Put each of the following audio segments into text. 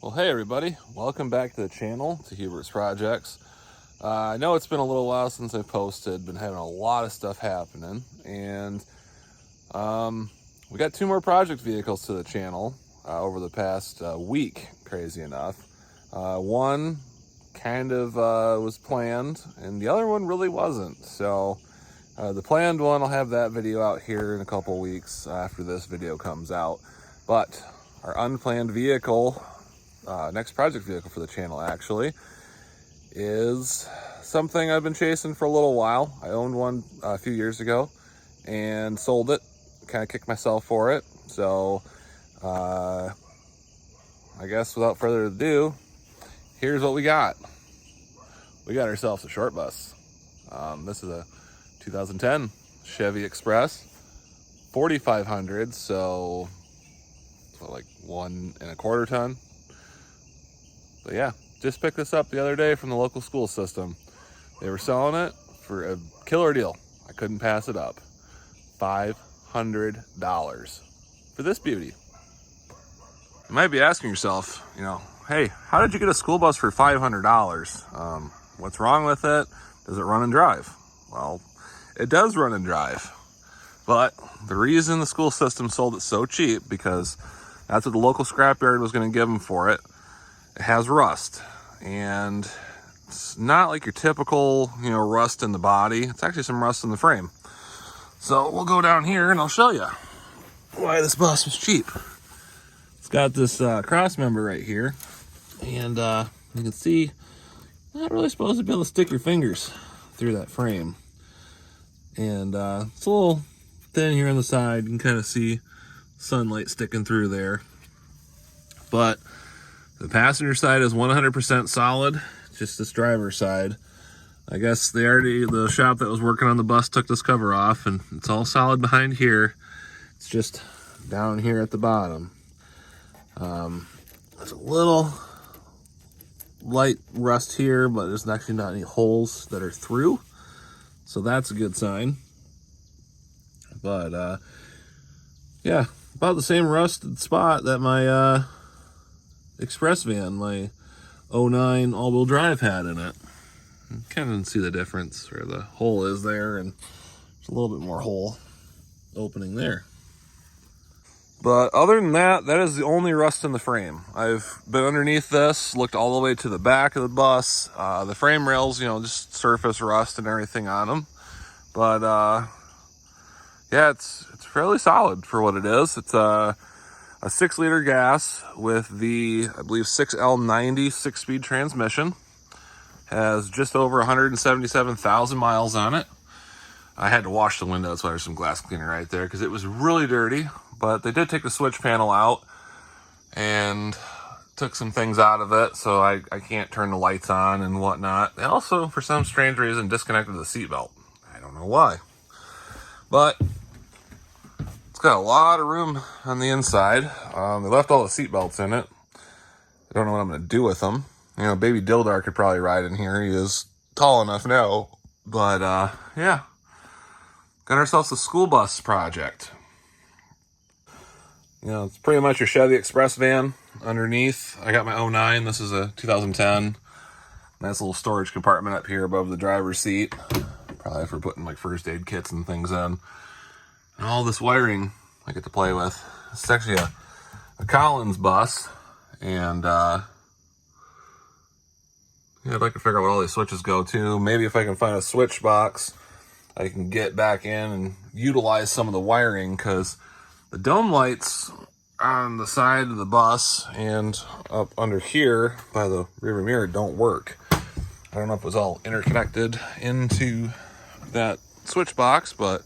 Well, hey everybody, welcome back to the channel, to Hubert's Projects. I know it's been a little while since I posted, been having a lot of stuff happening, and we got 2 more project vehicles to the channel over the past week, crazy enough. One kind of was planned, and the other one really wasn't. So the planned one, I'll have that video out here in a couple weeks after this video comes out. But our unplanned vehicle, next project vehicle for the channel actually, is something I've been chasing for a little while. I owned one a few years ago and sold it, kind of kicked myself for it. So I guess without further ado, here's what we got. We got ourselves a short bus. This is a 2010 Chevy Express 4500, so like 1 1/4 ton. But yeah, just picked this up the other day from the local school system. They were selling it for a killer deal. I couldn't pass it up. $500 for this beauty. You might be asking yourself, hey, how did you get a school bus for $500? What's wrong with it? Does it run and drive? Well, it does run and drive. But the reason the school system sold it so cheap, because that's what the local scrapyard was going to give them for it. It has rust, and it's not like your typical, rust in the body. It's actually some rust in the frame. So we'll go down here and I'll show you why this bus was cheap. It's got this cross member right here, and you can see, not really supposed to be able to stick your fingers through that frame. And it's a little thin here on the side. You can kind of see sunlight sticking through there. But the passenger side is 100% solid, just this driver's side. I guess the shop that was working on the bus took this cover off, and it's all solid behind here. It's just down here at the bottom. There's a little light rust here, but there's actually not any holes that are through. So that's a good sign. But yeah, about the same rusted spot that my Express van, my 09 all-wheel drive, had in it. Kind of didn't see the difference where the hole is there, and there's a little bit more hole opening there. But other than that, that is the only rust in the frame. I've been underneath this, looked all the way to the back of the bus. The frame rails, just surface rust and everything on them. But yeah, it's fairly solid for what it is. It's a 6-liter gas with the, I believe, 6L90 6-speed transmission. Has just over 177,000 miles on it. I had to wash the windows, so there's some glass cleaner right there because it was really dirty. But they did take the switch panel out and took some things out of it, so I can't turn the lights on and whatnot. They also, for some strange reason, disconnected the seatbelt. I don't know why. But it's got a lot of room on the inside. They left all the seat belts in it. I don't know what I'm going to do with them. Baby Dildar could probably ride in here. He is tall enough now. But, yeah. Got ourselves a school bus project. It's pretty much your Chevy Express van underneath. I got my 09. This is a 2010. Nice little storage compartment up here above the driver's seat. Probably for putting like first aid kits and things in. And all this wiring I get to play with. It's actually a Collins bus. And yeah, I'd like to figure out what all these switches go to. Maybe if I can find a switch box, I can get back in and utilize some of the wiring, because the dome lights on the side of the bus and up under here by the rear mirror don't work. I don't know if it was all interconnected into that switch box, but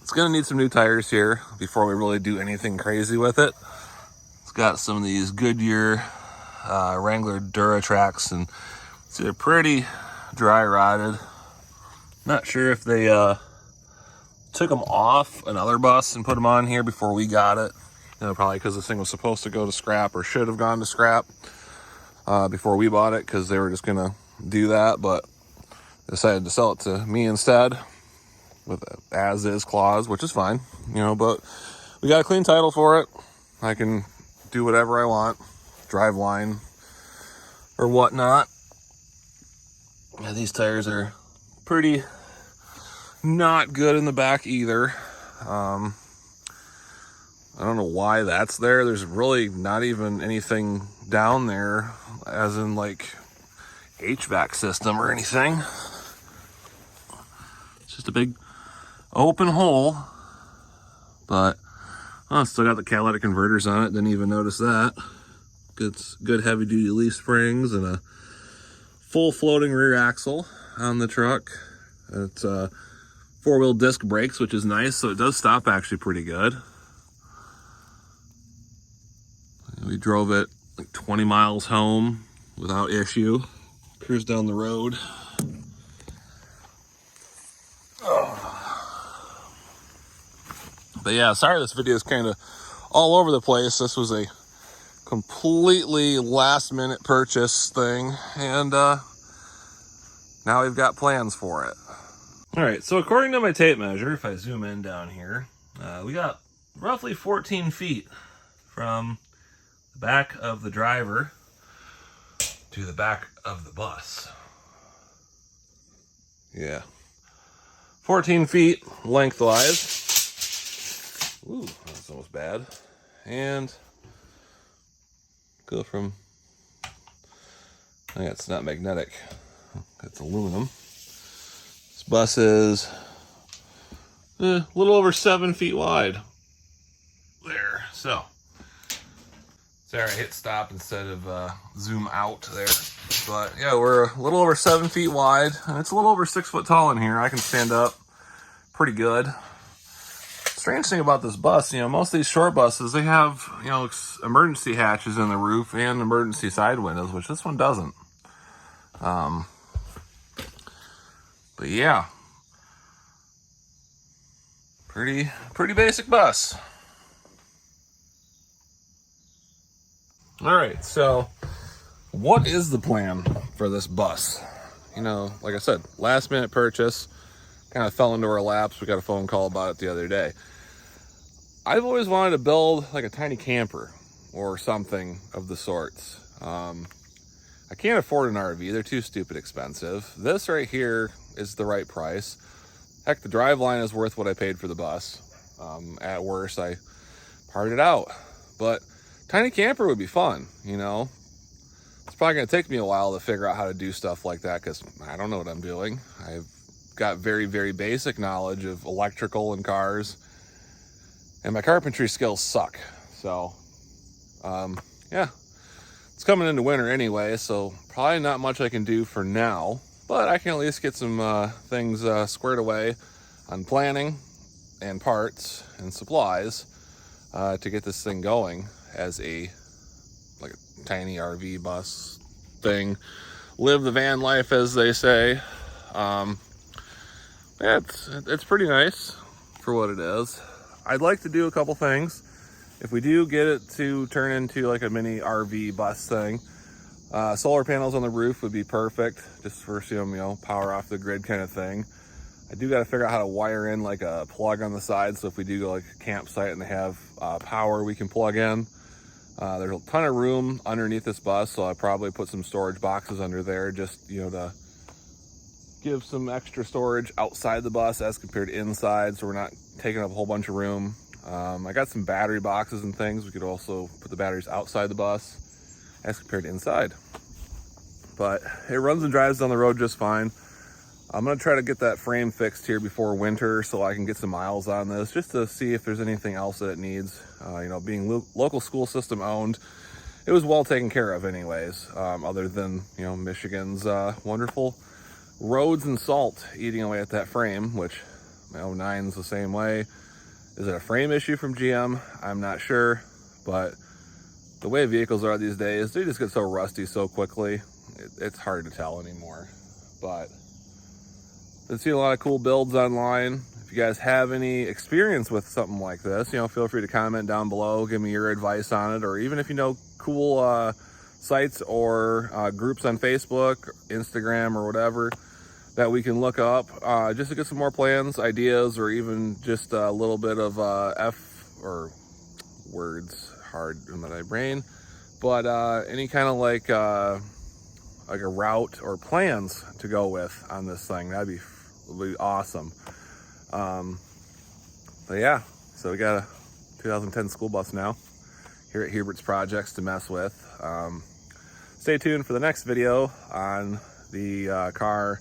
it's gonna need some new tires here before we really do anything crazy with it. It's got some of these Goodyear Wrangler Duratracs, and they're pretty dry rotted. Not sure if they took them off another bus and put them on here before we got it. Probably because this thing was supposed to go to scrap, or should have gone to scrap before we bought it, because they were just gonna do that, but decided to sell it to me instead with an as-is clause, which is fine, but we got a clean title for it. I can do whatever I want, drive line or whatnot. Yeah, these tires are pretty not good in the back either. I don't know why that's there. There's really not even anything down there, as in like HVAC system or anything. It's just a big open hole. But oh, still got the catalytic converters on it. Didn't even notice that. Good heavy duty leaf springs and a full floating rear axle on the truck. It's 4-wheel disc brakes, which is nice, so it does stop actually pretty good. We drove it like 20 miles home without issue. Cruise down the road. Oh. But yeah, sorry this video is kind of all over the place. This was a completely last minute purchase thing, and now we've got plans for it. All right, so according to my tape measure, if I zoom in down here, we got roughly 14 feet from the back of the driver to the back of the bus. Yeah. 14 feet lengthwise. Ooh, that's almost bad. And go from, I think it's not magnetic, it's aluminum. This bus is a little over 7 feet wide. There, so. Sorry, I hit stop instead of zoom out there. But yeah, we're a little over 7 feet wide, and it's a little over 6 foot tall in here. I can stand up pretty good. Strange thing about this bus, you know, most of these short buses, they have, you know, emergency hatches in the roof and emergency side windows, which this one doesn't. But yeah, pretty basic bus. All right, so what is the plan for this bus? You know, like I said, last minute purchase, kind of fell into our laps. We got a phone call about it the other day. I've always wanted to build like a tiny camper or something of the sorts. I can't afford an RV. They're too stupid expensive. This right here is the right price. Heck, the driveline is worth what I paid for the bus. At worst, I parted it out. But tiny camper would be fun, you know. It's probably going to take me a while to figure out how to do stuff like that because I don't know what I'm doing. I've got very basic knowledge of electrical and cars, and my carpentry skills suck. So, yeah, it's coming into winter anyway, so probably not much I can do for now, but I can at least get some things squared away on planning and parts and supplies to get this thing going as a tiny RV bus thing. Live the van life, as they say. Yeah, it's pretty nice for what it is. I'd like to do a couple things. If we do get it to turn into like a mini RV bus thing, solar panels on the roof would be perfect, just for some, you know, power off the grid kind of thing. I do got to figure out how to wire in like a plug on the side, so if we do go like a campsite and they have power we can plug in. There's a ton of room underneath this bus, so I'll probably put some storage boxes under there, just, you know, to give some extra storage outside the bus as compared to inside, so we're not taking up a whole bunch of room. I got some battery boxes and things. We could also put the batteries outside the bus as compared to inside. But it runs and drives down the road just fine. I'm going to try to get that frame fixed here before winter so I can get some miles on this, just to see if there's anything else that it needs. You know, being local school system owned, it was well taken care of anyways, other than, you know, Michigan's wonderful roads and salt eating away at that frame, which my 09's the same way. Is it a frame issue from GM? I'm not sure, but the way vehicles are these days, they just get so rusty so quickly, it's hard to tell anymore. But I've seen a lot of cool builds online. If you guys have any experience with something like this, you know, feel free to comment down below, give me your advice on it, or even if you know cool sites or groups on Facebook, Instagram, or whatever that we can look up just to get some more plans, ideas, or even just a little bit of hard in my brain. But any kind of like a route or plans to go with on this thing, would be awesome. But yeah, so we got a 2010 school bus now here at Hubert's Projects to mess with. Stay tuned for the next video on the car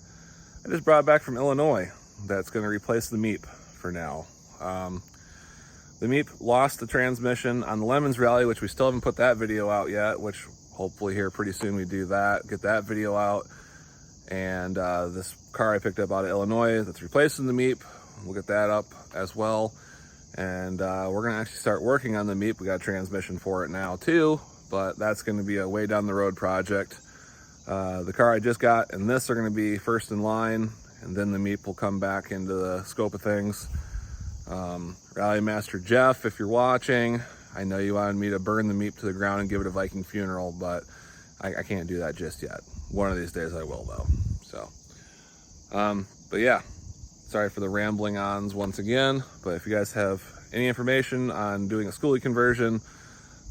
I just brought back from Illinois that's going to replace the Meep for now. The Meep lost the transmission on the Lemons Rally, which we still haven't put that video out yet, which hopefully here pretty soon we do that, get that video out. And this car I picked up out of Illinois that's replacing the Meep, we'll get that up as well. And we're gonna actually start working on the Meep. We got a transmission for it now too, but that's gonna be a way down the road project. The car I just got and this are gonna be first in line, and then the Meep will come back into the scope of things. Rally Master Jeff, if you're watching, I know you wanted me to burn the Meep to the ground and give it a Viking funeral, but I can't do that just yet. One of these days I will though. So, but yeah, sorry for the rambling ons once again, but if you guys have any information on doing a Skoolie conversion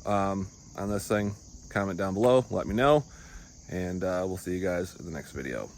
on this thing, comment down below, let me know, and we'll see you guys in the next video.